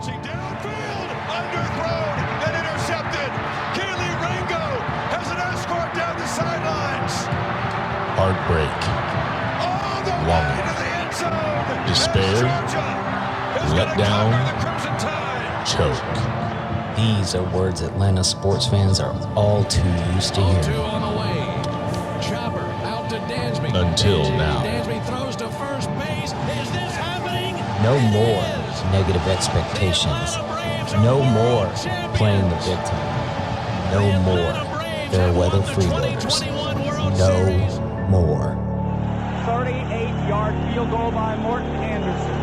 launching downfield, underthrown and intercepted. Keely Ringo has an escort down the sidelines. Heartbreak, longing, despair, let down, choke. These are words Atlanta sports fans are all too used to hearing. Until now. No more negative expectations. No more playing the victim. No more fair weather freeloaders. No more. 38-yard field goal by Morton Anderson.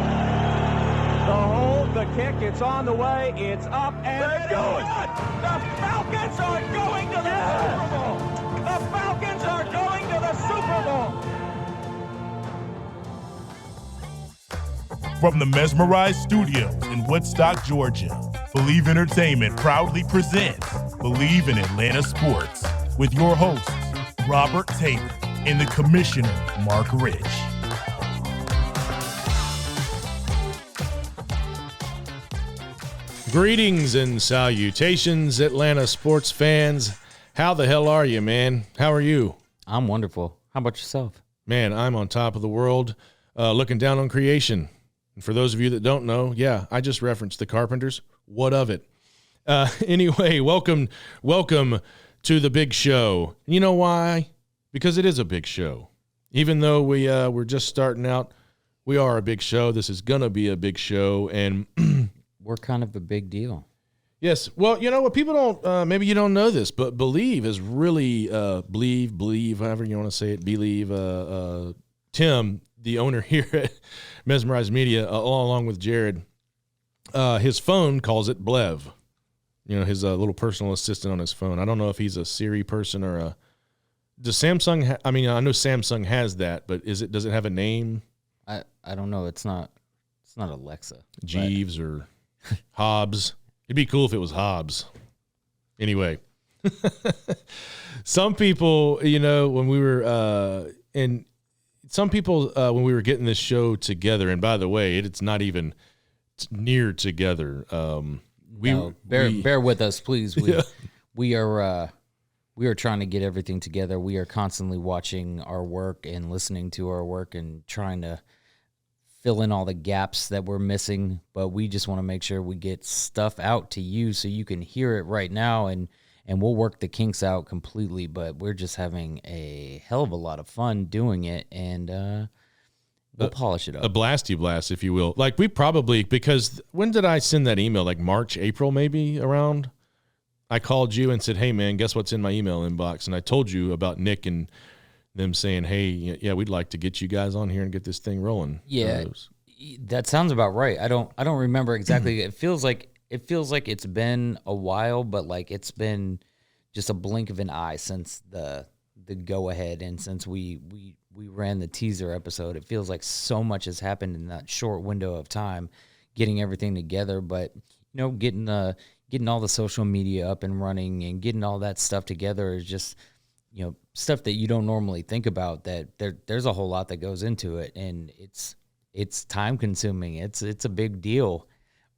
The hold, the kick, it's on the way, it's up and good. The Falcons are going to the Super Bowl. The Falcons are going to the Super Bowl. From the Mesmerized Studios in Woodstock, Georgia, Believe Entertainment proudly presents Believe in Atlanta Sports with your hosts, Robert Taylor and the Commissioner, Mark Rich. Greetings and salutations, Atlanta sports fans. How the hell are you, man? How are you? I'm wonderful. How about yourself? Man, I'm on top of the world, looking down on creation. And for those of you that don't know, yeah, I just referenced the Carpenters. What of it? Anyway, welcome to the big show. You know why? Because it is a big show. Even though we're just starting out, we are a big show. This is going to be a big show, and we're kind of a big deal. Yes. Well, you know what? People don't, maybe you don't know this, but Believe is really, believe, however you want to say it, Believe, Tim, the owner here at Mesmerized Media, along with Jared, his phone calls it Blev. You know, his little personal assistant on his phone. I don't know if he's a Siri person or does Samsung, I know Samsung has that, but does it have a name? I don't know. It's not Alexa. Jeeves or Hobbs. It'd be cool if it was Hobbs. Anyway, some people, when we were when we were getting this show together, and by the way, it's not even near together. Bear with us, please. Yeah. We are trying to get everything together. We are constantly watching our work and listening to our work and trying to fill in all the gaps that we're missing, but we just want to make sure we get stuff out to you so you can hear it right now, and we'll work the kinks out completely, but we're just having a hell of a lot of fun doing it, and we'll polish it up. A blasty blast, if you will. Like, we probably, because when did I send that email? Like March, April, maybe around? I called you and said, hey, man, guess what's in my email inbox? And I told you about Nick and them saying, hey, yeah, we'd like to get you guys on here and get this thing rolling. Yeah, that sounds about right. I don't remember exactly. It feels like it's been a while, but like it's been just a blink of an eye since the go ahead, and since we ran the teaser episode. It feels like so much has happened in that short window of time, getting everything together. But getting all the social media up and running and getting all that stuff together is just stuff that you don't normally think about. That there's a whole lot that goes into it, and it's time consuming. It's a big deal,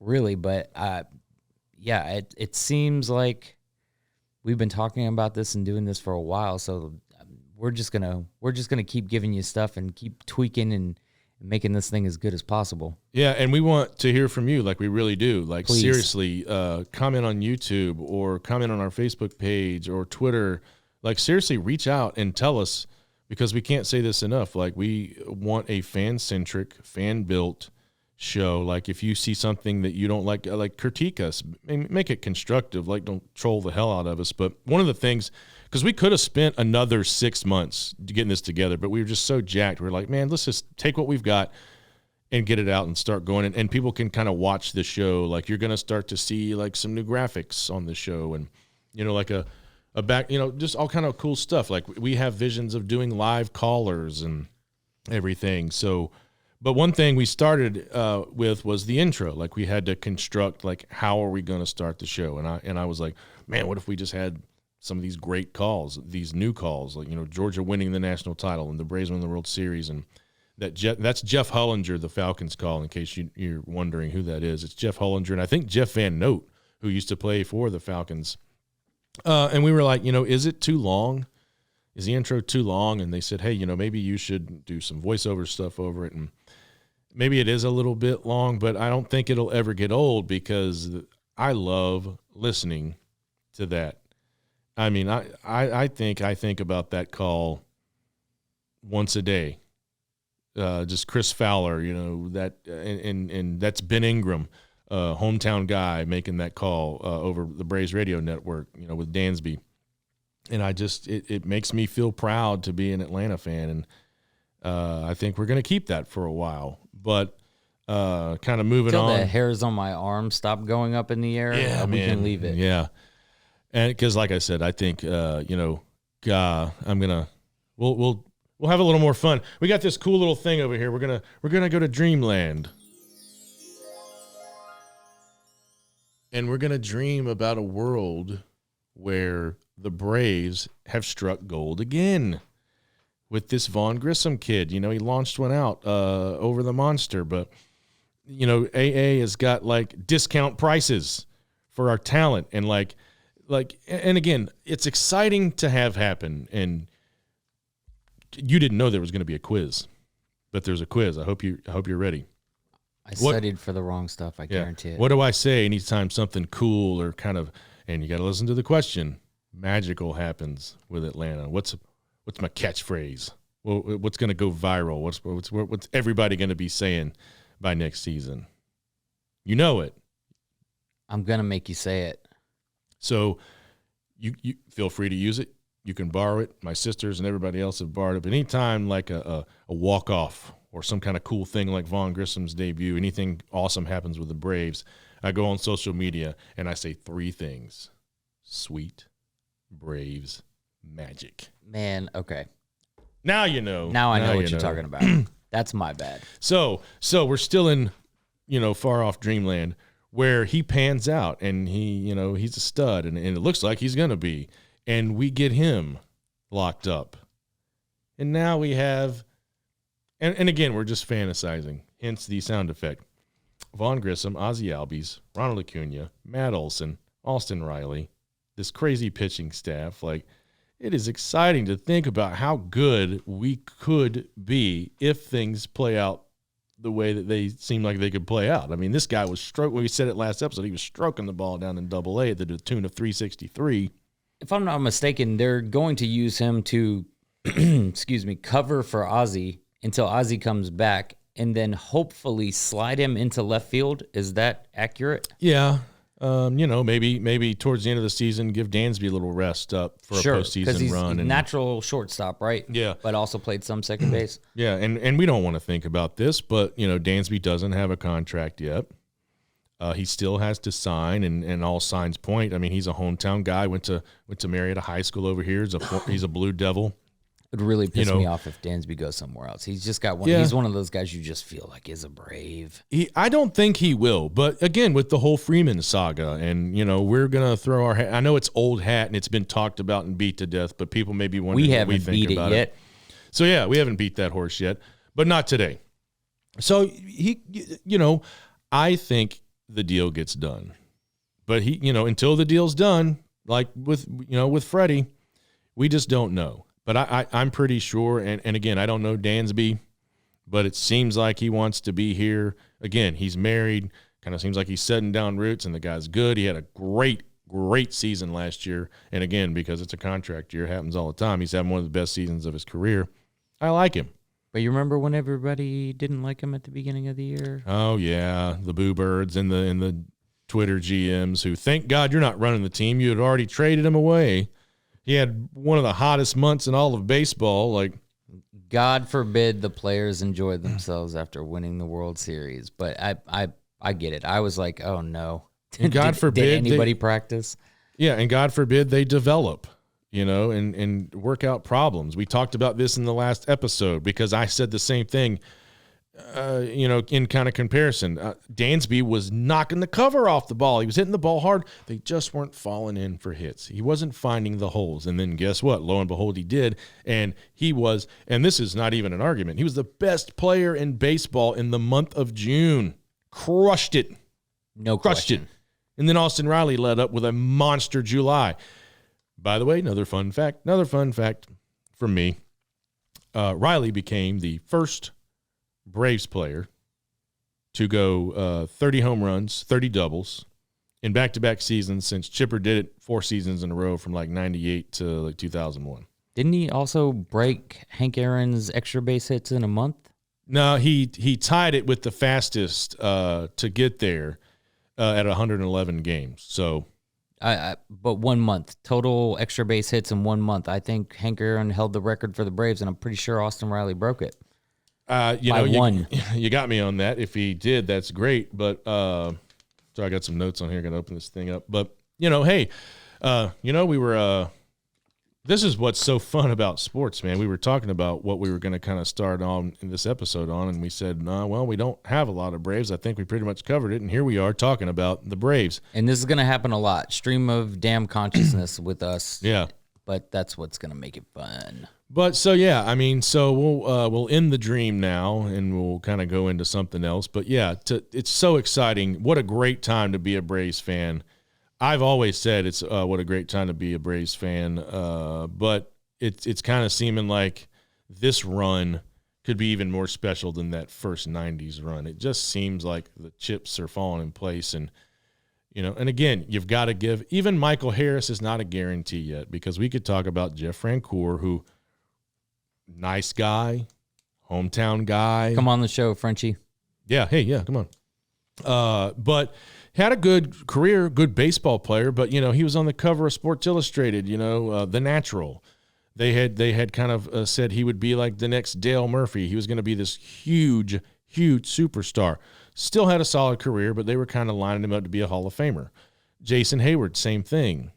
really. But it seems like we've been talking about this and doing this for a while. So we're just gonna keep giving you stuff and keep tweaking and making this thing as good as possible. Yeah, and we want to hear from you, like we really do. Like, please. Seriously, comment on YouTube or comment on our Facebook page or Twitter. Like, seriously, reach out and tell us, because we can't say this enough. Like, we want a fan-centric, fan-built show. Like, if you see something that you don't like critique us, make it constructive. Like, don't troll the hell out of us. But one of the things, because we could have spent another 6 months getting this together, but we were just so jacked. We're like, man, let's just take what we've got and get it out and start going. And people can kind of watch the show. Like, you're going to start to see, like, some new graphics on the show and, like a back, just all kind of cool stuff. Like, we have visions of doing live callers and everything. So, but one thing we started with was the intro. Like, we had to construct, like, how are we going to start the show? And I was like, man, what if we just had some of these great calls, these new calls, like, Georgia winning the national title and the Braves winning the World Series and That's Jeff Hullinger, the Falcons call, in case you're wondering who that is. It's Jeff Hullinger, and I think Jeff Van Note, who used to play for the Falcons. And we were like, is it too long? Is the intro too long? And they said, hey, maybe you should do some voiceover stuff over it. And maybe it is a little bit long, but I don't think it'll ever get old because I love listening to that. I mean, I think about that call once a day. Just Chris Fowler, that and that's Ben Ingram, hometown guy, making that call over the Braves radio network, with Dansby. And it makes me feel proud to be an Atlanta fan. And I think we're going to keep that for a while. But kind of moving on. Until the hairs on my arm stop going up in the air, we can leave it. Yeah. And because, like I said, I think, we'll have a little more fun. We got this cool little thing over here. We're gonna go to Dreamland. And we're gonna dream about a world where the Braves have struck gold again with this Vaughn Grissom kid. He launched one out over the Monster, but AA has got like discount prices for our talent, and and again, it's exciting to have happen. And you didn't know there was going to be a quiz, but there's a quiz. I hope you're ready. I studied for the wrong stuff. I guarantee it. What do I say anytime something cool or kind of, and you got to listen to the question, magical happens with Atlanta? What's my catchphrase? Well, what's going to go viral? What's everybody going to be saying by next season? You know it. I'm going to make you say it. So you feel free to use it. You can borrow it. My sisters and everybody else have borrowed it. But anytime like a walk-off or some kind of cool thing like Vaughn Grissom's debut, anything awesome happens with the Braves, I go on social media and I say 3 things. Sweet Braves magic. Man, okay. Now you know. Now I know what you're talking about. That's my bad. So we're still in, far off dreamland where he pans out and he's a stud and it looks like he's going to be. And we get him locked up. And now we have, and again, we're just fantasizing, hence the sound effect. Vaughn Grissom, Ozzie Albies, Ronald Acuna, Matt Olson, Austin Riley, this crazy pitching staff. Like, it is exciting to think about how good we could be if things play out the way that they seem like they could play out. I mean, this guy was stroking, we said it last episode, he was stroking the ball down in Double-A at the tune of 363. If I'm not mistaken, they're going to use him to, cover for Ozzie until Ozzie comes back, and then hopefully slide him into left field. Is that accurate? Yeah. Maybe towards the end of the season, give Dansby a little rest up for a postseason run. And natural shortstop, right? Yeah. But also played some second base. Yeah, and we don't want to think about this, but, Dansby doesn't have a contract yet. He still has to sign, and all signs point. I mean, he's a hometown guy. Went to Marietta High School over here. He's a Blue Devil. It would really piss me off if Dansby goes somewhere else. He's just got one. Yeah. He's one of those guys you just feel like is a Brave. I don't think he will, but again, with the whole Freeman saga, and we're gonna throw our hat. I know it's old hat and it's been talked about and beat to death, but people may be wondering we what we haven't think beat about it yet. So yeah, we haven't beat that horse yet, but not today. So I think the deal gets done, but until the deal's done, like with Freddie, we just don't know. But I'm pretty sure, and again, I don't know Dansby, but it seems like he wants to be here. Again, he's married, kind of seems like he's setting down roots, and the guy's good. He had a great season last year, and again, because it's a contract year, it happens all the time. He's having one of the best seasons of his career. I like him. But you remember when everybody didn't like him at the beginning of the year? Oh, yeah, the Boo Birds and the Twitter GMs who, thank God you're not running the team. You had already traded him away. He had one of the hottest months in all of baseball. Like, God forbid the players enjoy themselves after winning the World Series. But I get it. I was like, oh no. God forbid did anybody practice? Yeah, and God forbid they develop, and work out problems. We talked about this in the last episode because I said the same thing. in kind of comparison. Dansby was knocking the cover off the ball. He was hitting the ball hard. They just weren't falling in for hits. He wasn't finding the holes. And then guess what? Lo and behold, he did. And he was, and this is not even an argument, he was the best player in baseball in the month of June. Crushed it. No Crushed question. it. And then Austin Riley led up with a monster July. By the way, another fun fact from me. Riley became the first Braves player to go 30 home runs, 30 doubles in back-to-back seasons since Chipper did it 4 seasons in a row from like 98 to like 2001. Didn't he also break Hank Aaron's extra base hits in a month? No, he tied it with the fastest to get there at 111 games. So, but 1 month total extra base hits in 1 month. I think Hank Aaron held the record for the Braves, and I'm pretty sure Austin Riley broke it. You got me on that. If he did, that's great. But so I got some notes on here. Got to open this thing up. But hey, we were. This is what's so fun about sports, man. We were talking about what we were going to kind of start on in this episode on, and we said, no, well, we don't have a lot of Braves. I think we pretty much covered it, and here we are talking about the Braves. And this is going to happen a lot. Stream of damn consciousness with us. Yeah. But that's what's going to make it fun. But so, yeah, I mean, so we'll end the dream now, and we'll kind of go into something else. But, yeah, it's so exciting. What a great time to be a Braves fan. I've always said it's what a great time to be a Braves fan, but it's kind of seeming like this run could be even more special than that first 90s run. It just seems like the chips are falling in place, and and again, you've got to give. Even Michael Harris is not a guarantee yet, because we could talk about Jeff Francoeur, who nice guy, hometown guy. Come on the show, Frenchie. Yeah, hey, yeah, come on. But had a good career, good baseball player, but he was on the cover of Sports Illustrated, The Natural. They had kind of said he would be like the next Dale Murphy. He was going to be this huge superstar. Still had a solid career, but they were kind of lining him up to be a Hall of Famer. Jason Hayward, same thing.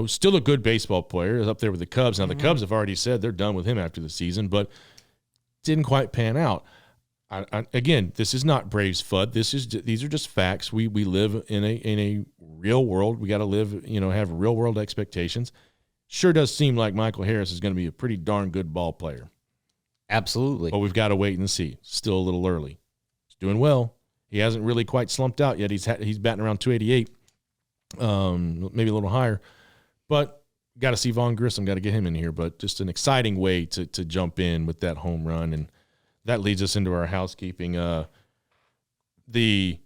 Still a good baseball player, is up there with the Cubs. Now, the Cubs have already said they're done with him after the season, but didn't quite pan out. Again, this is not Braves FUD. These are just facts. We live in a real world. We got to live, have real world expectations. Sure does seem like Michael Harris is going to be a pretty darn good ball player. Absolutely. But we've got to wait and see. Still a little early. He's doing well. He hasn't really quite slumped out yet. He's batting around 288, maybe a little higher. But got to see Vaughn Grissom. Got to get him in here. But just an exciting way to jump in with that home run. And that leads us into our housekeeping. The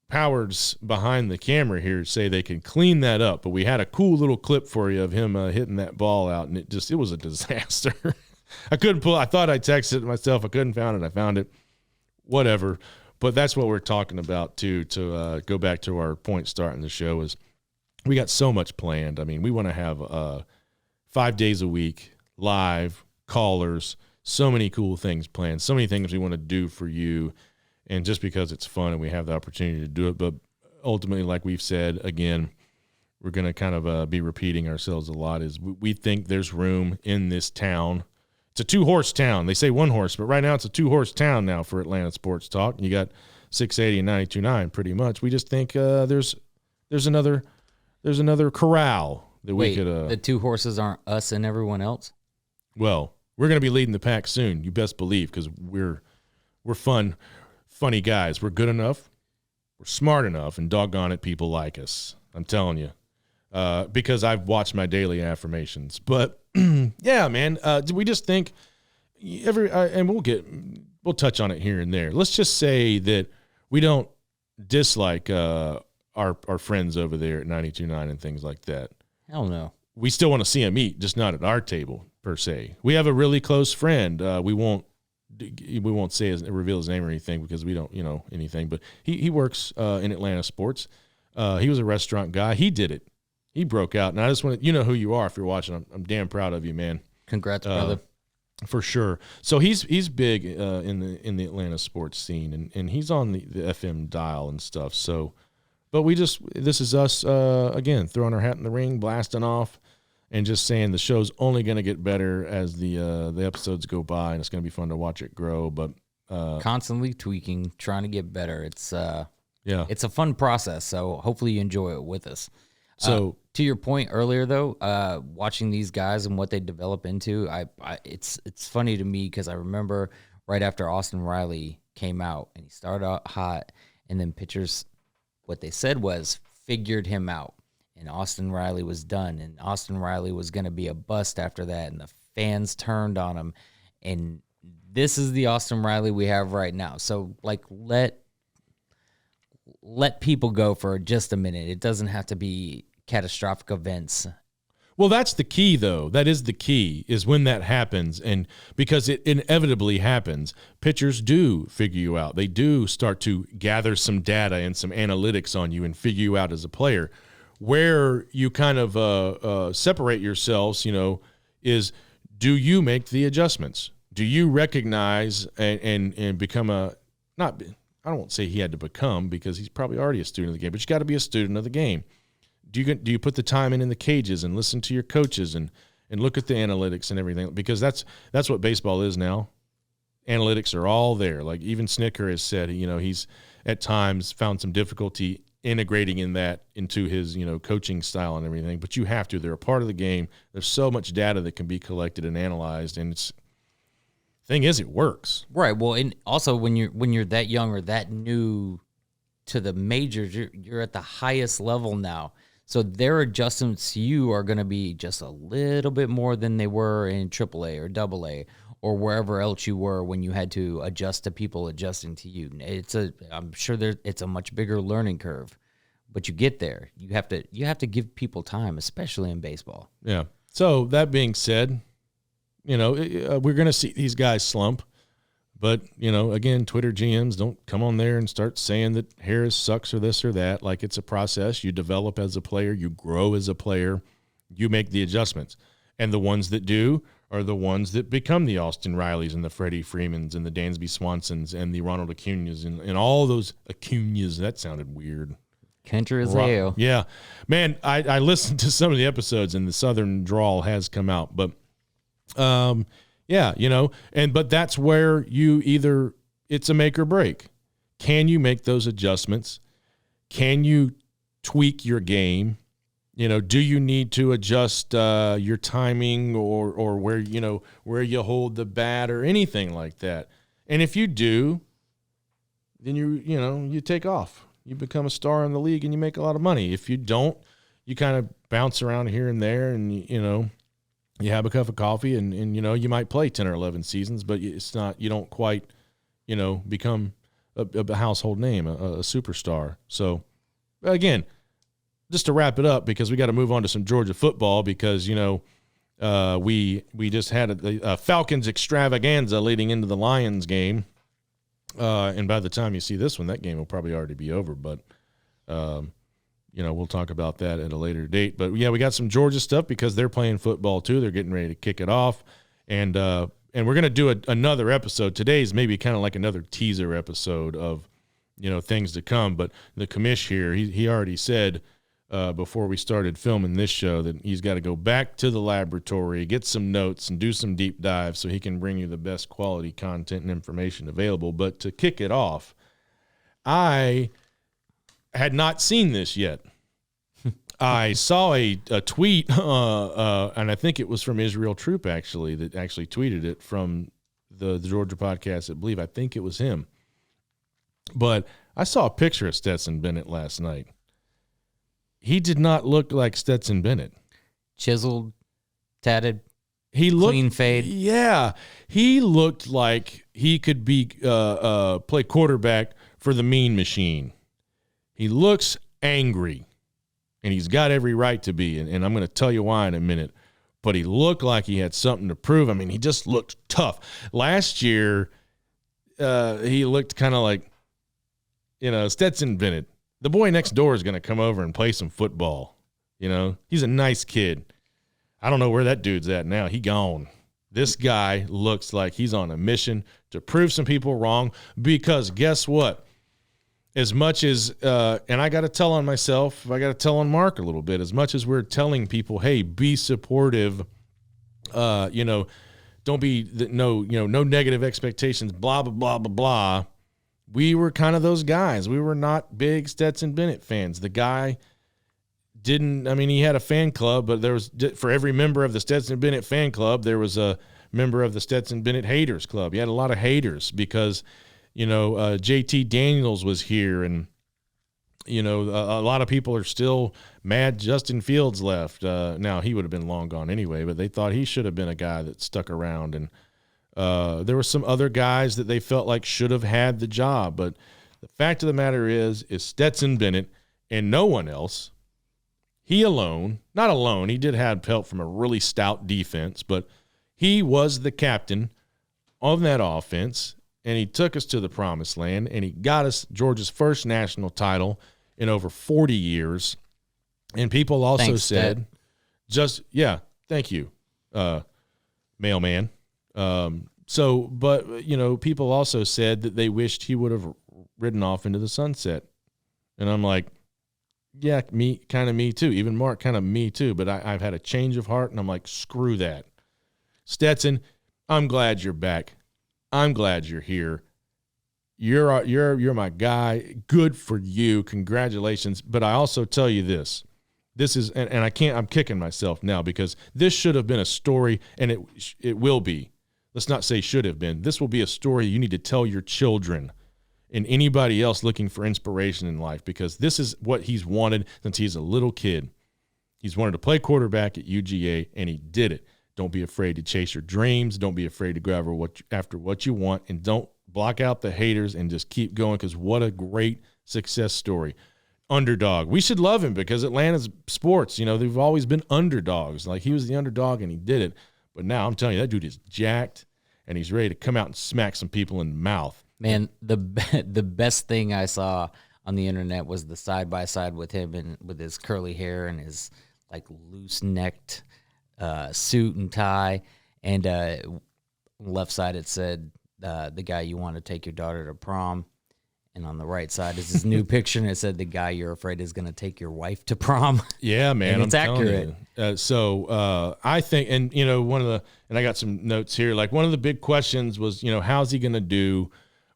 Powards behind the camera here say they can clean that up, but we had a cool little clip for you of him hitting that ball out, and it was a disaster. I thought I texted it myself. I couldn't find it. I found it. Whatever. But that's what we're talking about, too, to go back to our point starting the show is we got so much planned. I mean, we want to have 5 days a week, live, callers, so many cool things planned, so many things we want to do for you, and just because it's fun and we have the opportunity to do it. But ultimately, like we've said, again, we're going to kind of be repeating ourselves a lot, is we think there's room in this town. It's a 2-horse town. They say 1 horse, but right now it's a 2-horse town now for Atlanta Sports Talk. You got 680 and 92.9 pretty much. We just think there's another corral that we could. The 2 horses aren't us and everyone else? Well, we're going to be leading the pack soon. You best believe, because we're funny guys. We're good enough. We're smart enough, and doggone it, people like us. I'm telling you, because I've watched my daily affirmations. But yeah, man, we just think and we'll touch on it here and there. Let's just say that we don't dislike our friends over there at 92.9 and things like that. Hell no. We still want to see them eat, just not at our table per se. We have a really close friend. We won't reveal his name or anything because we don't anything. But he works in Atlanta sports. He was a restaurant guy. He did it. He broke out, and I just want to who you are if you're watching. I'm damn proud of you, man. Congrats, brother. For sure. So he's big in the Atlanta sports scene, and he's on the FM dial and stuff. So, but this is us again throwing our hat in the ring, blasting off, and just saying the show's only going to get better as the episodes go by, and it's going to be fun to watch it grow. But constantly tweaking, trying to get better. It's It's a fun process. So hopefully you enjoy it with us. So to your point earlier, though, watching these guys and what they develop into, it's funny to me because I remember right after Austin Riley came out and he started out hot, and then pitchers, what they said was figured him out, and Austin Riley was done, and Austin Riley was going to be a bust after that, and the fans turned on him, and this is the Austin Riley we have right now. So like let people go for just a minute. It doesn't have to be catastrophic events. Well, that's the key, though. That is the key, is when that happens. And because it inevitably happens, pitchers do figure you out. They do start to gather some data and some analytics on you and figure you out as a player. Where you kind of separate yourselves, is do you make the adjustments? Do you recognize and become I won't say he had to become, because he's probably already a student of the game, but you got to be a student of the game. Do you put the time in the cages and listen to your coaches and look at the analytics and everything? Because that's what baseball is now. Analytics are all there. Like even Snicker has said, he's at times found some difficulty integrating into his, coaching style and everything. But you have to. They're a part of the game. There's so much data that can be collected and analyzed, and thing is, it works. Right. Well, and also when you're that young or that new to the majors, you're at the highest level now. So their adjustments to you are going to be just a little bit more than they were in AAA or AA or wherever else you were when you had to adjust to people adjusting to you. I'm sure it's a much bigger learning curve, but you get there. You have to give people time, especially in baseball. Yeah. So that being said, we're going to see these guys slump. But, again, Twitter GMs don't come on there and start saying that Harris sucks or this or that. Like, it's a process. You develop as a player. You grow as a player. You make the adjustments. And the ones that do are the ones that become the Austin Rileys and the Freddie Freemans and the Dansby Swansons and the Ronald Acuñas and all those Acuñas. That sounded weird. Country as hell. Yeah. Man, I listened to some of the episodes and the Southern drawl has come out. But, yeah, but that's where it's a make or break. Can you make those adjustments? Can you tweak your game? Do you need to adjust your timing or where you hold the bat or anything like that? And if you do, then you take off. You become a star in the league and you make a lot of money. If you don't, you kind of bounce around here and there and you have a cup of coffee and you might play 10 or 11 seasons, but it's not, you don't quite, become a household name, a superstar. So again, just to wrap it up, because we got to move on to some Georgia football, because, we just had a Falcons extravaganza leading into the Lions game. And by the time you see this one, that game will probably already be over, but, we'll talk about that at a later date. But, yeah, we got some Georgia stuff because they're playing football too. They're getting ready to kick it off. And we're going to do another episode. Today's maybe kind of like another teaser episode of, things to come. But the commish here, he already said before we started filming this show that he's got to go back to the laboratory, get some notes, and do some deep dives so he can bring you the best quality content and information available. But to kick it off, I had not seen this yet. I saw a tweet, and I think it was from Israel Troop, actually, that actually tweeted it from the Georgia podcast. I think it was him. But I saw a picture of Stetson Bennett last night. He did not look like Stetson Bennett. Chiseled, tatted, clean fade. Yeah. He looked like he could be play quarterback for the Mean Machine. He looks angry. And he's got every right to be, and I'm going to tell you why in a minute. But he looked like he had something to prove. I mean, he just looked tough. Last year, he looked kind of like, Stetson Bennett. The boy next door is going to come over and play some football. He's a nice kid. I don't know where that dude's at now. He gone. This guy looks like he's on a mission to prove some people wrong, because guess what? As much as, and I got to tell on myself, I got to tell on Mark a little bit, as much as we're telling people, hey, be supportive, to don't be no negative expectations, blah, blah, blah, blah, blah. We were kind of those guys. We were not big Stetson Bennett fans. The guy he had a fan club, but there was, for every member of the Stetson Bennett fan club, there was a member of the Stetson Bennett haters club. He had a lot of haters because, JT Daniels was here, and, a lot of people are still mad Justin Fields left. Now, he would have been long gone anyway, but they thought he should have been a guy that stuck around. And there were some other guys that they felt like should have had the job. But the fact of the matter is Stetson Bennett and no one else, he alone, not alone, he did have help from a really stout defense, but he was the captain of that offense, and he took us to the promised land, and he got us Georgia's first national title in over 40 years. And people also said, thank you, mailman. People also said that they wished he would have ridden off into the sunset. And I'm like, yeah, me too. Even Mark, kind of me too. But I've had a change of heart, and I'm like, screw that. Stetson, I'm glad you're back. I'm glad you're here. You're my guy. Good for you. Congratulations. But I also tell you this. This is, and I'm kicking myself now because this should have been a story, and it will be. Let's not say should have been. This will be a story you need to tell your children and anybody else looking for inspiration in life, because this is what he's wanted since he's a little kid. He's wanted to play quarterback at UGA, and he did it. Don't be afraid to chase your dreams. Don't be afraid to go after what you want, and don't block out the haters and just keep going, because what a great success story. Underdog. We should love him because Atlanta's sports, they've always been underdogs. Like, he was the underdog, and he did it. But now I'm telling you, that dude is jacked, and he's ready to come out and smack some people in the mouth. Man, the best thing I saw on the internet was the side-by-side with him and with his curly hair and his like loose-necked suit and tie. And left side it said, the guy you want to take your daughter to prom. And on the right side is his new picture, and it said, the guy you're afraid is going to take your wife to prom. Yeah, man. And it's accurate. I think, and, and I got some notes here, like one of the big questions was, how's he going to do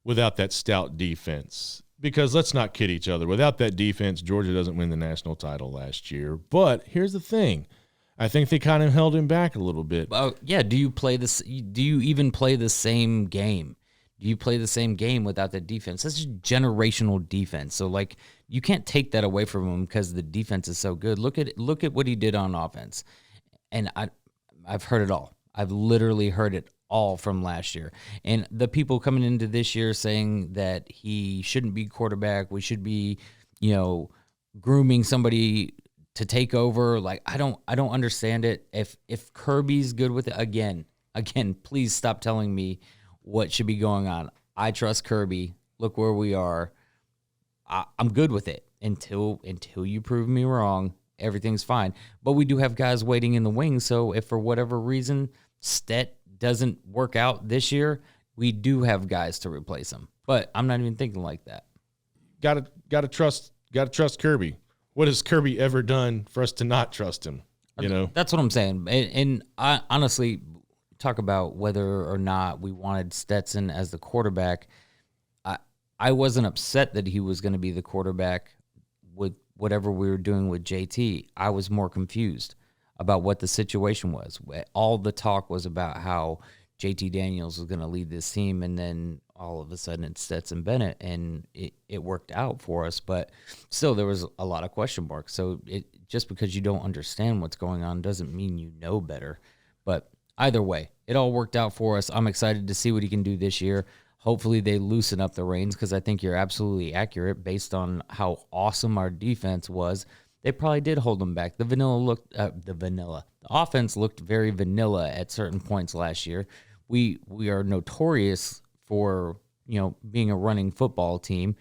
without that stout defense? Because let's not kid each other. Without that defense, Georgia doesn't win the national title last year. But here's the thing. I think they kind of held him back a little bit. Yeah. Do you even play the same game? Do you play the same game without that defense? That's just generational defense. So, like, you can't take that away from him because the defense is so good. Look at what he did on offense. And I've heard it all. I've literally heard it all from last year. And the people coming into this year saying that he shouldn't be quarterback, we should be, grooming somebody to take over. Like, I don't understand it. If Kirby's good with it, again, please stop telling me what should be going on. I trust Kirby. Look where we are. I'm good with it until you prove me wrong. Everything's fine. But we do have guys waiting in the wings. So if for whatever reason Stet doesn't work out this year, we do have guys to replace him. But I'm not even thinking like that. Gotta trust Kirby. What has Kirby ever done for us to not trust him? That's what I'm saying. And I honestly, talk about whether or not we wanted Stetson as the quarterback. I wasn't upset that he was going to be the quarterback with whatever we were doing with JT. I was more confused about what the situation was. All the talk was about how JT Daniels was going to lead this team, and then all of a sudden it's Stetson Bennett, and it worked out for us. But still, there was a lot of question marks. So just because you don't understand what's going on doesn't mean you know better. But either way, it all worked out for us. I'm excited to see what he can do this year. Hopefully they loosen up the reins, because I think you're absolutely accurate based on how awesome our defense was. They probably did hold them back. The offense looked very vanilla at certain points last year. We are notorious for, being a running football team.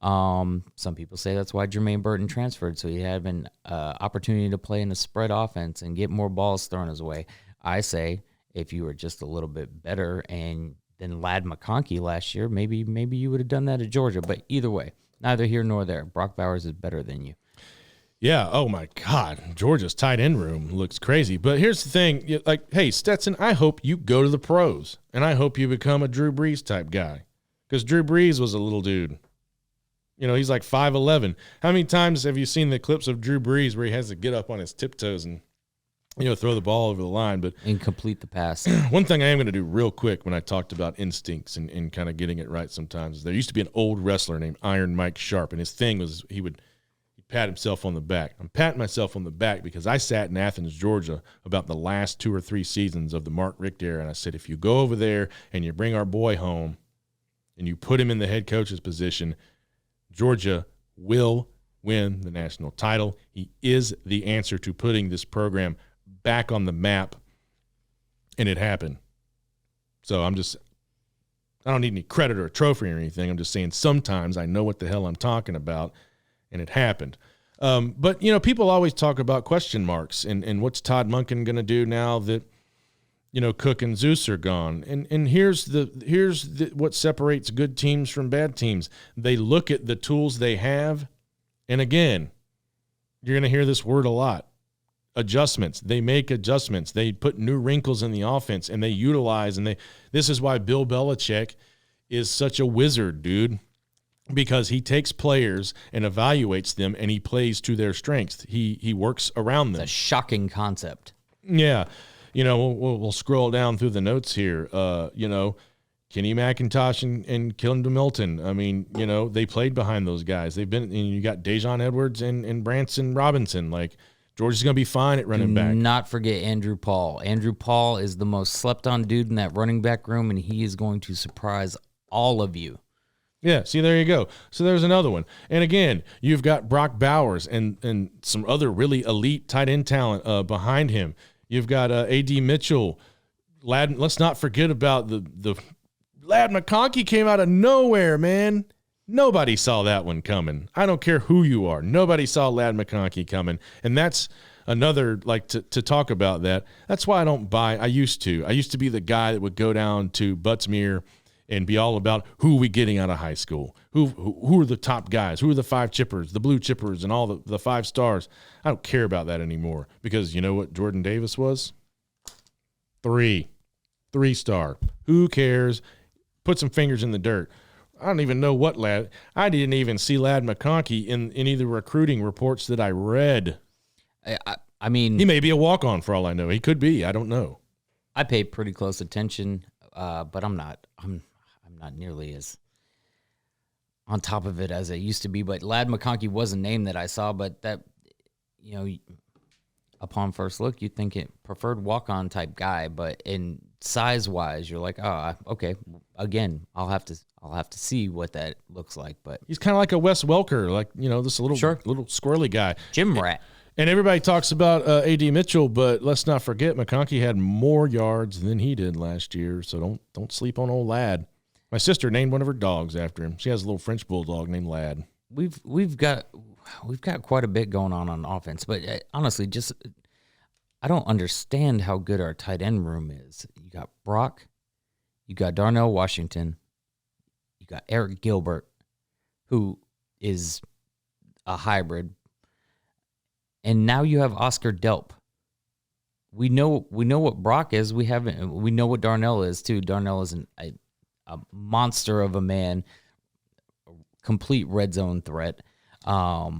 Some people say that's why Jermaine Burton transferred, so he had an opportunity to play in a spread offense and get more balls thrown his way. I say, if you were just a little bit better than Ladd McConkey last year, maybe you would have done that at Georgia. But either way, neither here nor there. Brock Bowers is better than you. Yeah. Oh my God. Georgia's tight end room looks crazy. But here's the thing. Like, hey, Stetson, I hope you go to the pros, and I hope you become a Drew Brees type guy, because Drew Brees was a little dude. He's like 5'11". How many times have you seen the clips of Drew Brees where he has to get up on his tiptoes and, throw the ball over the line? But and complete the pass. One thing I am going to do real quick when I talked about instincts and kind of getting it right sometimes is there used to be an old wrestler named Iron Mike Sharp, and his thing was he'd pat himself on the back. I'm patting myself on the back because I sat in Athens, Georgia about the last 2 or 3 seasons of the Mark Richt era, and I said, if you go over there and you bring our boy home and you put him in the head coach's position, Georgia will win the national title. He is the answer to putting this program back on the map, and it happened. So I don't need any credit or a trophy or anything. I'm just saying sometimes I know what the hell I'm talking about, and it happened. But, people always talk about question marks and what's Todd Monken going to do now that, Cook and Zeus are gone. And here's what separates good teams from bad teams. They look at the tools they have, and again, you're going to hear this word a lot. Adjustments. They make adjustments. They put new wrinkles in the offense, and they utilize, this is why Bill Belichick is such a wizard, dude, because he takes players and evaluates them, and he plays to their strengths. He works around them. It's a shocking concept. Yeah. We'll scroll down through the notes here. Kenny McIntosh and Kendall Milton. I mean, they played behind those guys. They've been, and you got Dejon Edwards and Branson Robinson. Like, Georgia's going to be fine at running back. Do not forget Andrew Paul. Andrew Paul is the most slept-on dude in that running back room, and he is going to surprise all of you. Yeah, see, there you go. So there's another one. And again, you've got Brock Bowers and some other really elite tight end talent behind him. You've got A.D. Mitchell. Let's not forget about the Ladd McConkey came out of nowhere, man. Nobody saw that one coming. I don't care who you are. Nobody saw Ladd McConkey coming. And that's another, to talk about that. That's why I don't buy. I used to be the guy that would go down to Buttsmere and be all about who are we getting out of high school? Who are the top guys? Who are the 5 chippers, the blue chippers, and all the 5 stars? I don't care about that anymore, because you know what Jordan Davis was? 3-star. Who cares? Put some fingers in the dirt. I don't even know what Ladd. I didn't even see Ladd McConkey in any of the recruiting reports that I read. I mean, he may be a walk-on for all I know. He could be. I don't know. I pay pretty close attention, but I'm not nearly as on top of it as I used to be. But Ladd McConkey was a name that I saw, but that, upon first look, you'd think it preferred walk-on type guy, but in size-wise, you're like, oh, okay. Again, I'll have to see what that looks like. But he's kind of like a Wes Welker, like, this little squirrely guy, gym rat. And everybody talks about A.D. Mitchell, but let's not forget McConkey had more yards than he did last year. So don't sleep on old Ladd. My sister named one of her dogs after him. She has a little French bulldog named Ladd. We've got quite a bit going on offense, but honestly, I don't understand how good our tight end room is. You got Brock, you got Darnell Washington, you got Eric Gilbert, who is a hybrid, and now you have Oscar Delp. We know what Brock is. We know what Darnell is too. Darnell is a monster of a man, a complete red zone threat. I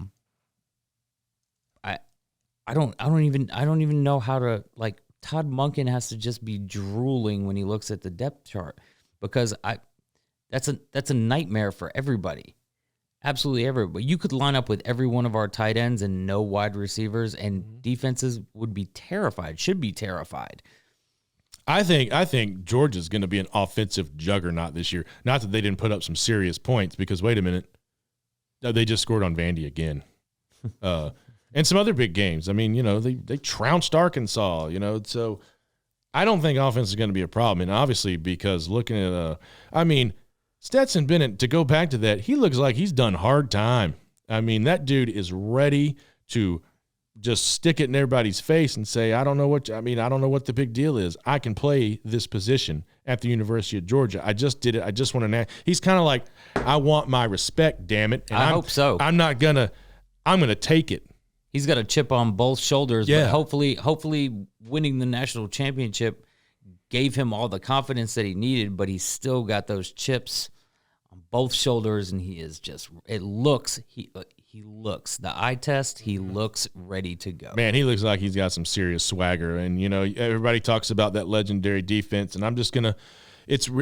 don't even know how to, like, Todd Monken has to just be drooling when he looks at the depth chart, because that's a nightmare for everybody. Absolutely everybody. You could line up with every one of our tight ends and no wide receivers, and defenses would be terrified, should be terrified. I think Georgia's going to be an offensive juggernaut this year. Not that they didn't put up some serious points, because wait a minute, they just scored on Vandy again. And some other big games. I mean, they trounced Arkansas, so I don't think offense is going to be a problem. And obviously, because looking at, Stetson Bennett, to go back to that, he looks like he's done hard time. I mean, that dude is ready to just stick it in everybody's face and say, I don't know what the big deal is. I can play this position at the University of Georgia. I just did it. I just want to. He's kind of like, I want my respect, damn it. And I hope so. I'm going to take it. he's got a chip on both shoulders. Yeah. But hopefully winning the national championship gave him all the confidence that he needed, but he's still got those chips on both shoulders, and he is just, it looks, he looks, the eye test, he looks ready to go. Man, he looks like he's got some serious swagger. And, you know, everybody talks about that legendary defense, and I'm just going to,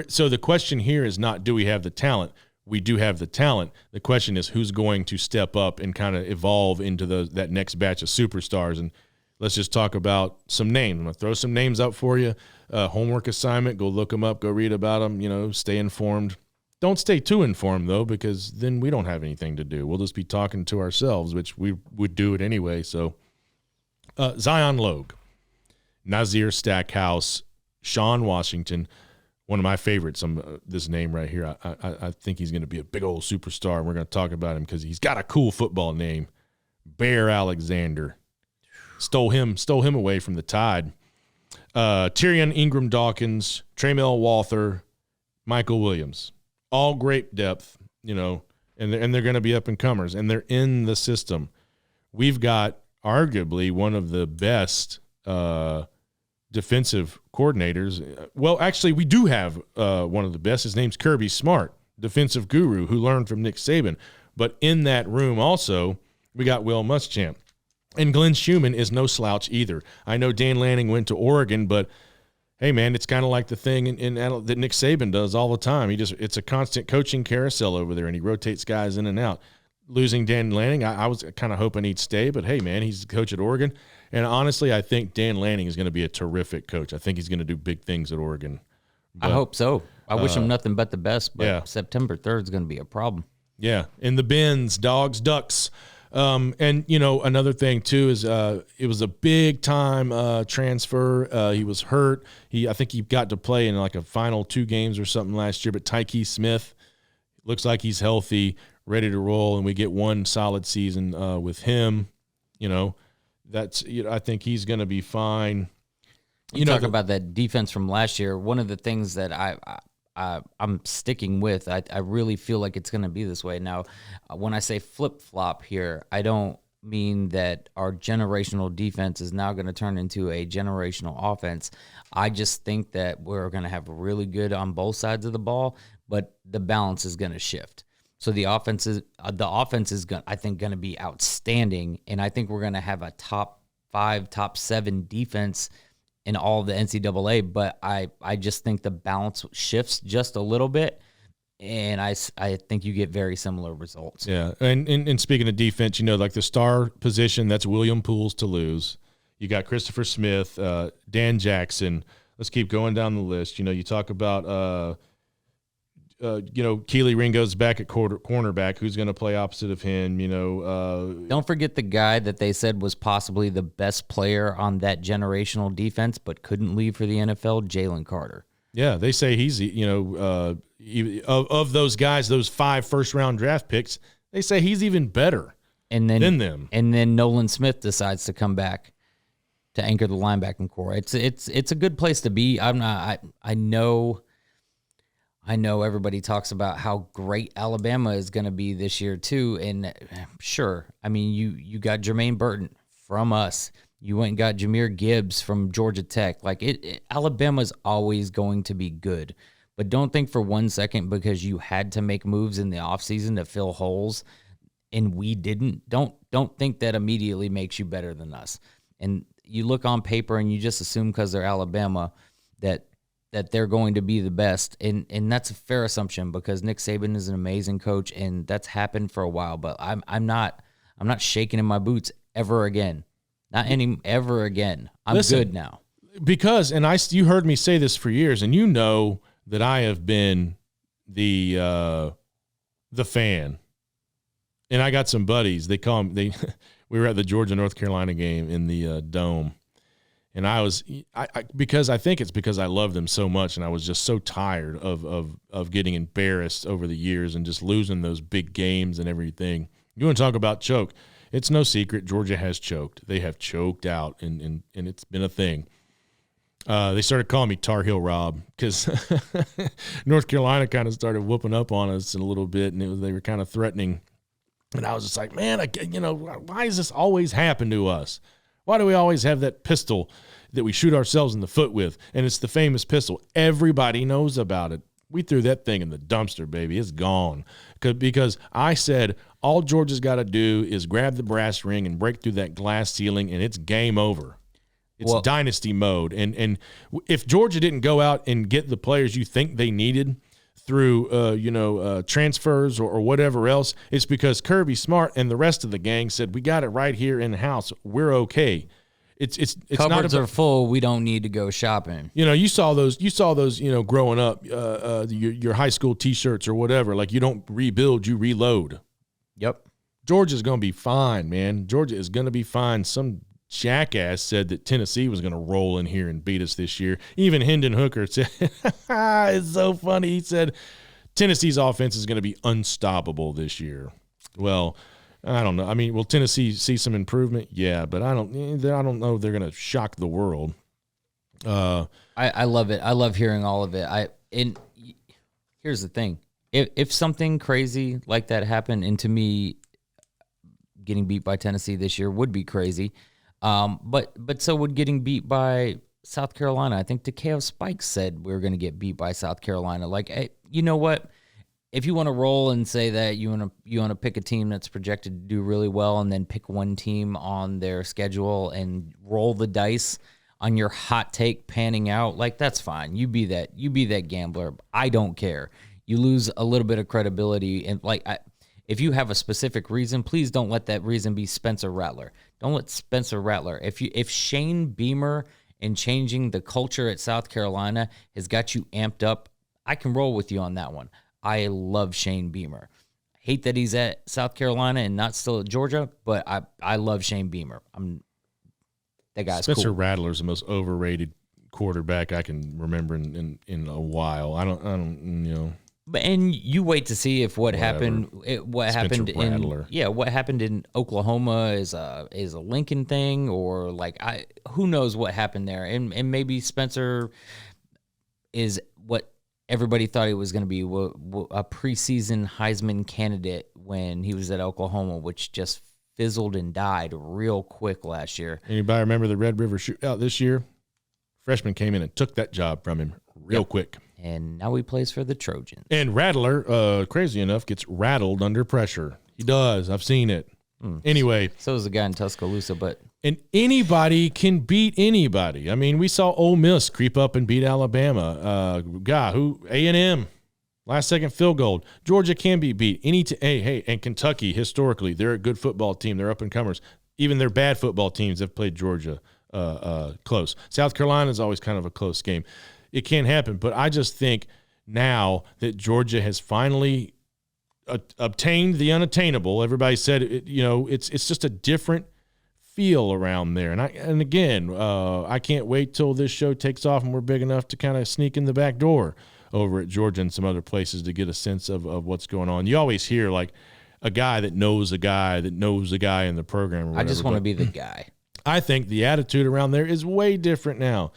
so the question here is not, do we have the talent? We do have the talent. The question is, who's going to step up and kind of evolve into that next batch of superstars? And let's just talk about some names. I'm going to throw some names up for you. Homework assignment, go look them up, go read about them, you know, stay informed. Don't stay too informed, though, because then we don't have anything to do. We'll just be talking to ourselves, which we would do it anyway. So Zion Logue, Nazir Stackhouse, Sean Washington, one of my favorites, this name right here. I think he's going to be a big old superstar, and we're going to talk about him because he's got a cool football name. Bear Alexander. Stole him away from the Tide. Tyrion Ingram Dawkins, Trammell Walther, Michael Williams. All great depth, you know, and they're going to be up-and-comers, and they're in the system. We've got arguably one of the best defensive coordinators. Well, actually, we do have one of the best. His name's Kirby Smart, defensive guru who learned from Nick Saban. But in that room also, we got Will Muschamp. And Glenn Schumann is no slouch either. I know Dan Lanning went to Oregon, but hey, man, it's kind of like the thing that Nick Saban does all the time. It's a constant coaching carousel over there, and he rotates guys in and out. Losing Dan Lanning, I was kind of hoping he'd stay, but hey, man, he's the coach at Oregon. And honestly, I think Dan Lanning is going to be a terrific coach. I think he's going to do big things at Oregon. I hope so. I wish him nothing but the best, but yeah. September 3rd is going to be a problem. Yeah, in the bins, Dawgs, Ducks. And, you know, another thing, too, is it was a big-time transfer. He was hurt. I think he got to play in like a final 2 games or something last year. But Tyke Smith looks like he's healthy, ready to roll, and we get one solid season with him. You know, I think he's going to be fine. You talk about that defense from last year. One of the things that I'm sticking with, I really feel like it's going to be this way. Now, when I say flip-flop here, I don't mean that our generational defense is now going to turn into a generational offense. I just think that we're going to have really good on both sides of the ball, but the balance is going to shift. So the offense is I think going to be outstanding, and I think we're going to have a top 5, top 7 defense in all of the NCAA, but I just think the balance shifts just a little bit, and I think you get very similar results. Yeah, and speaking of defense, you know, like the star position, that's William Pools to lose. You got Christopher Smith, Dan Jackson. Let's keep going down the list. You know, you talk about you know, Keely Ringo's back at cornerback. Who's going to play opposite of him? You know, don't forget the guy that they said was possibly the best player on that generational defense, but couldn't leave for the NFL. Jalen Carter. Yeah, they say he's, you know, of those guys, those 5 first-round draft picks, they say he's even better than them. And then Nolan Smith decides to come back to anchor the linebacking core. It's a good place to be. I know everybody talks about how great Alabama is going to be this year too, and sure, I mean you got Jermaine Burton from us, you went and got Jahmyr Gibbs from Georgia Tech. Like Alabama's always going to be good, but don't think for 1 second because you had to make moves in the offseason to fill holes, and we didn't. Don't think that immediately makes you better than us. And you look on paper and you just assume because they're Alabama that they're going to be the best, and that's a fair assumption because Nick Saban is an amazing coach, and that's happened for a while. But I'm not shaking in my boots ever again, ever again. Listen, good now because you heard me say this for years, and you know that I have been the fan, and I got some buddies. They call them we were at the Georgia-North Carolina game in the Dome. And I think it's because I love them so much, and I was just so tired of getting embarrassed over the years and just losing those big games and everything. You want to talk about choke? It's no secret Georgia has choked. They have choked out, and it's been a thing. They started calling me Tar Heel Rob because North Carolina kind of started whooping up on us a little bit, and they were kind of threatening And I was just like, man, why does this always happen to us? Why do we always have that pistol that we shoot ourselves in the foot with? And it's the famous pistol. Everybody knows about it. We threw that thing in the dumpster, baby. It's gone. Because I said all Georgia's got to do is grab the brass ring and break through that glass ceiling, and it's game over. It's dynasty mode. And if Georgia didn't go out and get the players you think they needed through, transfers or whatever else, it's because Kirby Smart and the rest of the gang said, we got it right here in the house. We're okay. It's cupboards are full. We don't need to go shopping. You saw those, growing up, your high school T-shirts or whatever. Like, you don't rebuild, you reload. Yep. Georgia's going to be fine, man. Georgia is going to be fine. Some jackass said that Tennessee was going to roll in here and beat us this year. Even Hendon Hooker said, it's so funny. He said Tennessee's offense is going to be unstoppable this year. Well, I don't know. I mean, will Tennessee see some improvement? Yeah, but I don't know if they're going to shock the world. I love it. I love hearing all of it. Here's the thing. If something crazy like that happened, and to me, getting beat by Tennessee this year would be crazy. But so would getting beat by South Carolina. I think Takeo Spikes said we were going to get beat by South Carolina. Like, hey, you know what? If you want to roll and say that you want to pick a team that's projected to do really well, and then pick one team on their schedule and roll the dice on your hot take panning out, like, that's fine. You be that gambler. I don't care. You lose a little bit of credibility, and if you have a specific reason, please don't let that reason be Spencer Rattler. Don't let Spencer Rattler. If Shane Beamer and changing the culture at South Carolina has got you amped up, I can roll with you on that one. I love Shane Beamer. Hate that he's at South Carolina and not still at Georgia, but I love Shane Beamer. That guy's Spencer cool. Rattler's the most overrated quarterback I can remember in a while. I don't. And you wait to see if what happened in Oklahoma is a Lincoln thing, or who knows what happened there, and maybe Spencer is what everybody thought he was going to be, a preseason Heisman candidate when he was at Oklahoma, which just fizzled and died real quick last year. Anybody remember the Red River Shootout this year? Freshman came in and took that job from him real quick. And now he plays for the Trojans. And Rattler, crazy enough, gets rattled under pressure. He does. I've seen it. Anyway. So is the guy in Tuscaloosa, but. And anybody can beat anybody. I mean, we saw Ole Miss creep up and beat Alabama. A&M, last second field goal. Georgia can be beat. And Kentucky, historically, they're a good football team. They're up-and-comers. Even their bad football teams have played Georgia close. South Carolina is always kind of a close game. It can happen, but I just think now that Georgia has finally obtained the unattainable. Everybody said it's just a different feel around there. And again, I can't wait till this show takes off and we're big enough to kind of sneak in the back door over at Georgia and some other places to get a sense of what's going on. You always hear like a guy that knows a guy that knows a guy in the program or whatever. I just want to be the guy. I think the attitude around there is way different now.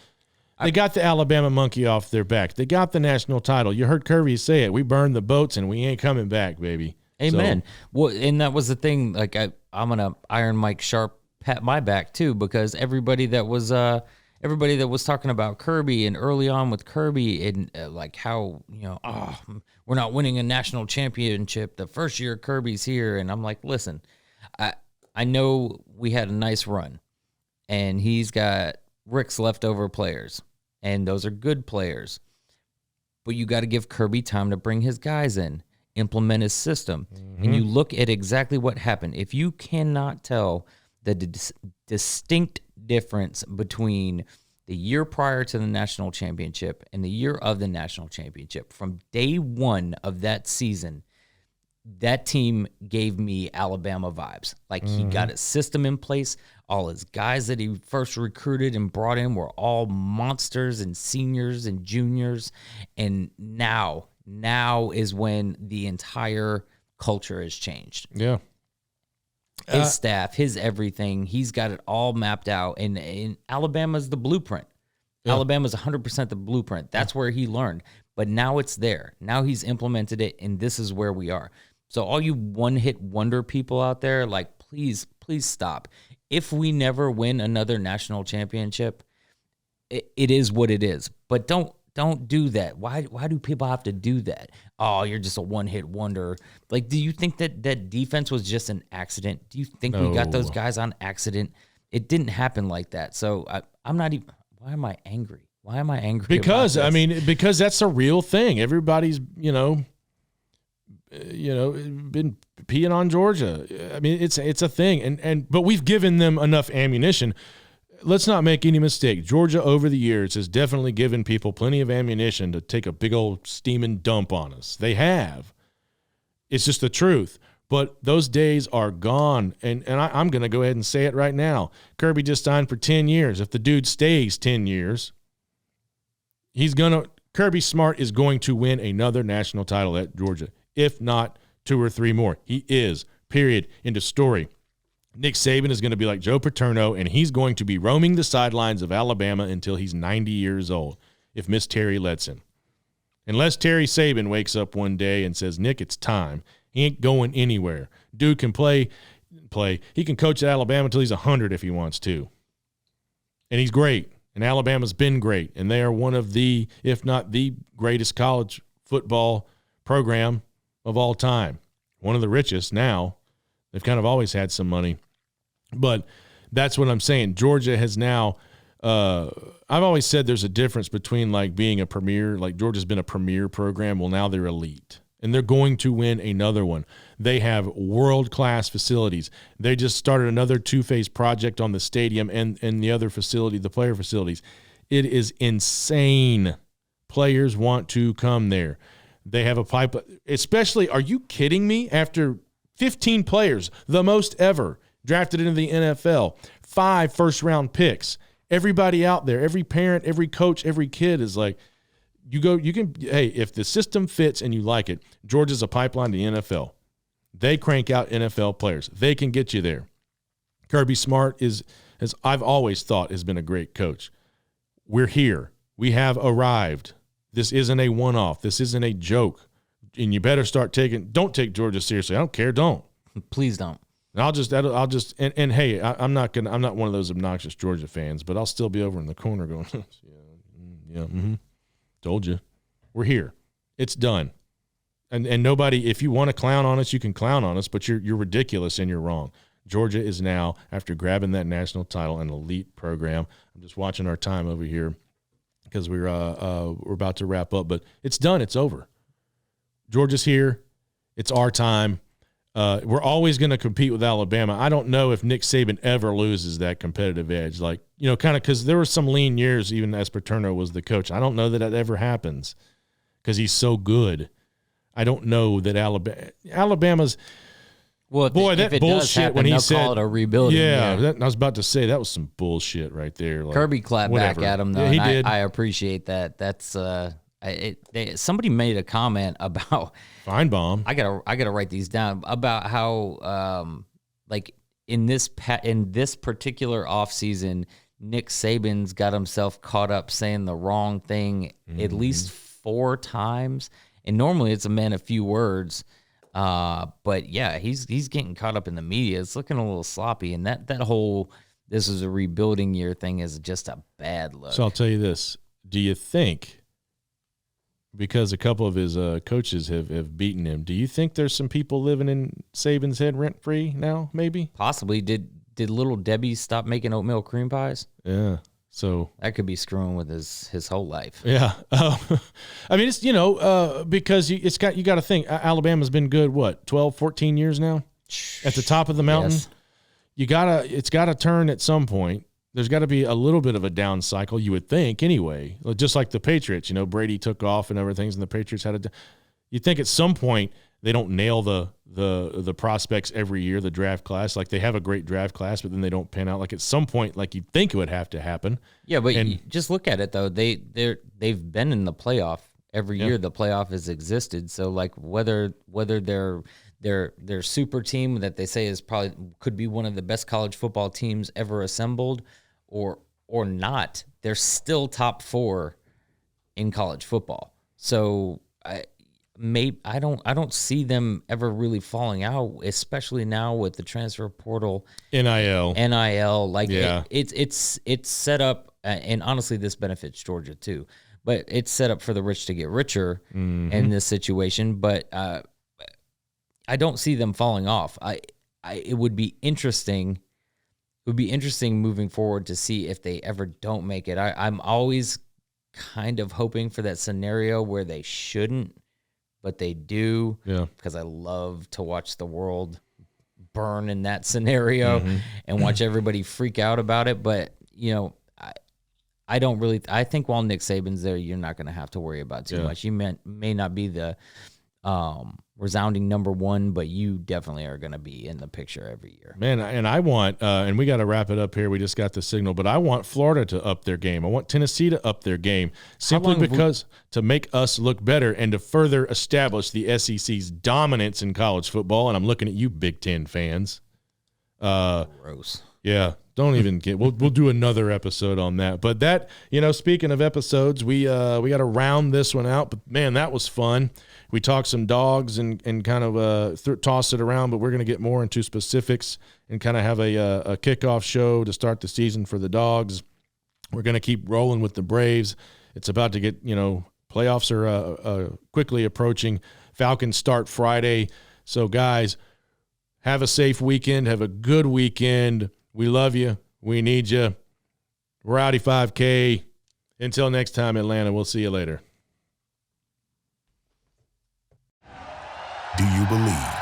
They got the Alabama monkey off their back. They got the national title. You heard Kirby say it. We burned the boats, and we ain't coming back, baby. Amen. Well, and that was the thing. Like I'm gonna Iron Mike Sharp pat my back too, because everybody that was talking about Kirby and early on with Kirby and like how we're not winning a national championship the first year Kirby's here, and I'm like, listen, I know we had a nice run, and he's got Rick's leftover players. And those are good players. But you got to give Kirby time to bring his guys in, implement his system. Mm-hmm. And you look at exactly what happened. If you cannot tell the distinct difference between the year prior to the national championship and the year of the national championship, from day one of that season, that team gave me Alabama vibes. Like he got a system in place. All his guys that he first recruited and brought in were all monsters and seniors and juniors. And now is when the entire culture has changed. Yeah. His staff, his everything, he's got it all mapped out. And Alabama's the blueprint. Yeah. Alabama's 100% the blueprint. That's where he learned. But now it's there. Now he's implemented it, and this is where we are. So all you one-hit wonder people out there, like, please stop. If we never win another national championship, it is what it is. But don't do that. Why do people have to do that? Oh, you're just a one-hit wonder. Like, do you think that defense was just an accident? Do you think we got those guys on accident? It didn't happen like that. So I'm not even. Why am I angry? Why am I angry? Because about this? because that's a real thing. Everybody's been peeing on Georgia. I mean, it's a thing, but we've given them enough ammunition. Let's not make any mistake. Georgia over the years has definitely given people plenty of ammunition to take a big old steaming dump on us. They have. It's just the truth. But those days are gone, and I'm going to go ahead and say it right now. Kirby just signed for 10 years. If the dude stays 10 years, Kirby Smart is going to win another national title at Georgia, if not 2 or 3 more. He is, period, end of story. Nick Saban is going to be like Joe Paterno, and he's going to be roaming the sidelines of Alabama until he's 90 years old, if Miss Terry lets him. Unless Terry Saban wakes up one day and says, Nick, it's time. He ain't going anywhere. Dude can play. He can coach at Alabama until he's 100 if he wants to. And he's great. And Alabama's been great. And they are one of the, if not the greatest college football program of all time. One of the richest now. They've kind of always had some money. But that's what I'm saying. Georgia has now I've always said there's a difference between like being a premier, like Georgia's been a premier program. Well, now they're elite. And they're going to win another one. They have world-class facilities. They just started another 2-phase project on the stadium and the other facility, the player facilities. It is insane. Players want to come there. They have a pipe, especially, are you kidding me? After 15 players, the most ever, drafted into the NFL, 5 first-round picks. Everybody out there, every parent, every coach, every kid is like, if the system fits and you like it, Georgia's a pipeline to the NFL. They crank out NFL players. They can get you there. Kirby Smart as I've always thought, has been a great coach. We're here. We have arrived. This isn't a one-off. This isn't a joke. And you better don't take Georgia seriously. I don't care. Don't. Please don't. And hey, I'm not one of those obnoxious Georgia fans, but I'll still be over in the corner going, yeah. Told you. We're here. It's done. And nobody, if you want to clown on us, you can clown on us, but you're ridiculous and you're wrong. Georgia is now, after grabbing that national title, an elite program. I'm just watching our time over here because we're about to wrap up, but it's done. It's over. Georgia's here. It's our time. We're always going to compete with Alabama. I don't know if Nick Saban ever loses that competitive edge. Like, kind of because there were some lean years even as Paterno was the coach. I don't know that ever happens because he's so good. I don't know that Alabama's – well, boy, that bullshit happen, when he said – call it a rebuilding. Yeah, I was about to say that was some bullshit right there. Like, Kirby clapped back at him, though. Yeah, he did. I appreciate that. That's somebody made a comment about Feinbaum. I gotta write these down about how like in this particular offseason, Nick Saban's got himself caught up saying the wrong thing at least 4 times, and normally it's a man of few words. But yeah, he's getting caught up in the media. It's looking a little sloppy, and that whole this is a rebuilding year thing is just a bad look. So I'll tell you this: do you think? Because a couple of his coaches have beaten him, do you think there's some people living in Saban's head rent-free now, maybe? Possibly. Did Little Debbie stop making oatmeal cream pies? Yeah. So that could be screwing with his whole life. Yeah. I mean, it's, because you got to think, Alabama's been good, 12, 14 years now? At the top of the mountain? Yes. It's got to turn at some point. There's got to be a little bit of a down cycle, you would think, anyway. Just like the Patriots, Brady took off and everything, and the Patriots had you'd think at some point they don't nail the prospects every year, the draft class. Like, they have a great draft class, but then they don't pan out. Like, at some point, like, you'd think it would have to happen. Yeah, but just look at it, though. They've been in the playoff every year. The playoff has existed. So, like, whether their super team that they say is probably could be one of the best college football teams ever assembled or not, they're still top 4 in college football. So I don't see them ever really falling out, especially now with the transfer portal, NIL. Like Yeah. it's set up, and honestly, this benefits Georgia too. But it's set up for the rich to get richer in this situation. But I don't see them falling off. It would be interesting. It would be interesting moving forward to see if they ever don't make it. I'm always kind of hoping for that scenario where they shouldn't, but they do. Yeah. Because I love to watch the world burn in that scenario and watch everybody freak out about it. But, you know, I think while Nick Saban's there, you're not going to have to worry about too much. You may not be the resounding number one, but you definitely are going to be in the picture every year. Man, and I want, and we got to wrap it up here. We just got the signal, but I want Florida to up their game. I want Tennessee to up their game simply because to make us look better and to further establish the SEC's dominance in college football. And I'm looking at you, Big Ten fans. Gross. Yeah, don't even get. We'll do another episode on that. But that, you know, speaking of episodes, we got to round this one out. But man, that was fun. We talked some dogs and kind of tossed it around, but we're going to get more into specifics and kind of have a kickoff show to start the season for the Dogs. We're going to keep rolling with the Braves. It's about to get, you know, playoffs are quickly approaching. Falcons start Friday. So, guys, have a safe weekend. Have a good weekend. We love you. We need you. Rowdy 5K. Until next time, Atlanta, we'll see you later. Do you believe?